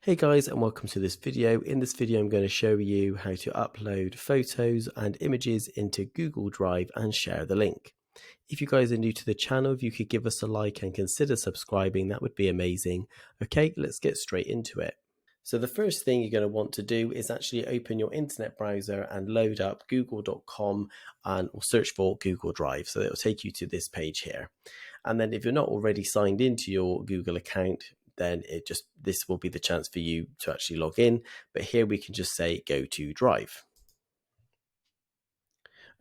Hey guys, and welcome to this video. In this video I'm going to show you how to upload photos and images into Google Drive and share the link. If you guys are new to the channel, if you could give us a like and consider subscribing, that would be amazing. Okay, let's get straight into it. So the first thing you're going to want to do is actually open your internet browser and load up google.com and or search for Google Drive. So it'll take you to this page here. And then if you're not already signed into your Google account, then this will be the chance for you to actually log in. But here we can just say go to Drive.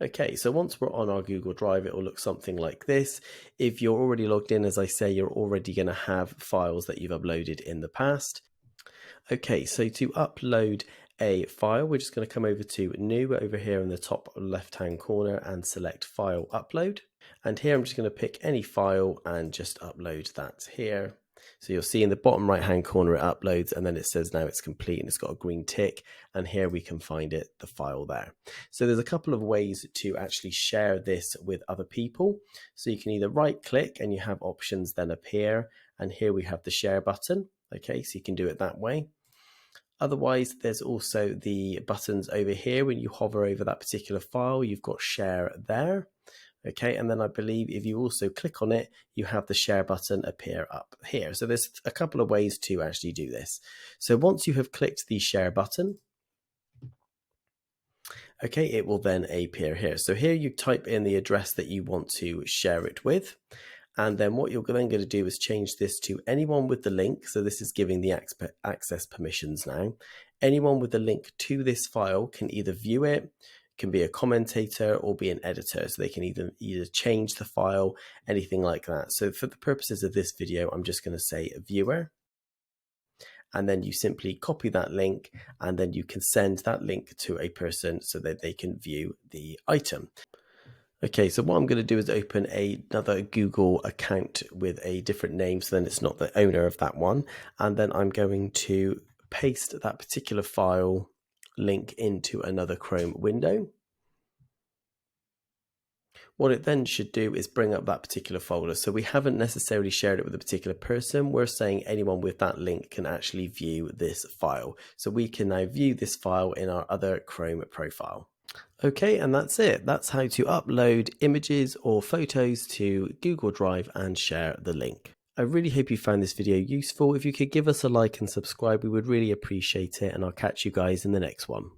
Okay, so once we're on our Google Drive, it will look something like this. If you're already logged in, as I say, you're already going to have files that you've uploaded in the past. Okay, so to upload a file, we're just going to come over to New over here in the top left-hand corner and select File Upload. And here I'm just going to pick any file and just upload that here. So you'll see in the bottom right-hand corner it uploads, and then it says now it's complete and it's got a green tick, and here we can find it, the file there. So there's a couple of ways to actually share this with other people. So you can either right-click and you have options then appear, and here we have the share button. Okay, so you can do it that way. Otherwise, there's also the buttons over here. When you hover over that particular file, you've got share there. Okay, and then I believe if you also click on it, you have the share button appear up here. So there's a couple of ways to actually do this. So once you have clicked the share button, okay, it will then appear here. So here you type in the address that you want to share it with. And then what you're then going to do is change this to anyone with the link. So this is giving the access permissions now. Anyone with the link to this file can either view it, can be a commentator or be an editor. So they can either change the file, anything like that. So for the purposes of this video, I'm just going to say a viewer. And then you simply copy that link, and then you can send that link to a person so that they can view the item. Okay, so what I'm going to do is open another Google account with a different name, so then it's not the owner of that one. And then I'm going to paste that particular file link into another Chrome window. What it then should do is bring up that particular folder. So we haven't necessarily shared it with a particular person. We're saying anyone with that link can actually view this file. So we can now view this file in our other Chrome profile. Okay, and that's it. That's how to upload images or photos to Google Drive and share the link. I really hope you found this video useful. If you could give us a like and subscribe, we would really appreciate it, and I'll catch you guys in the next one.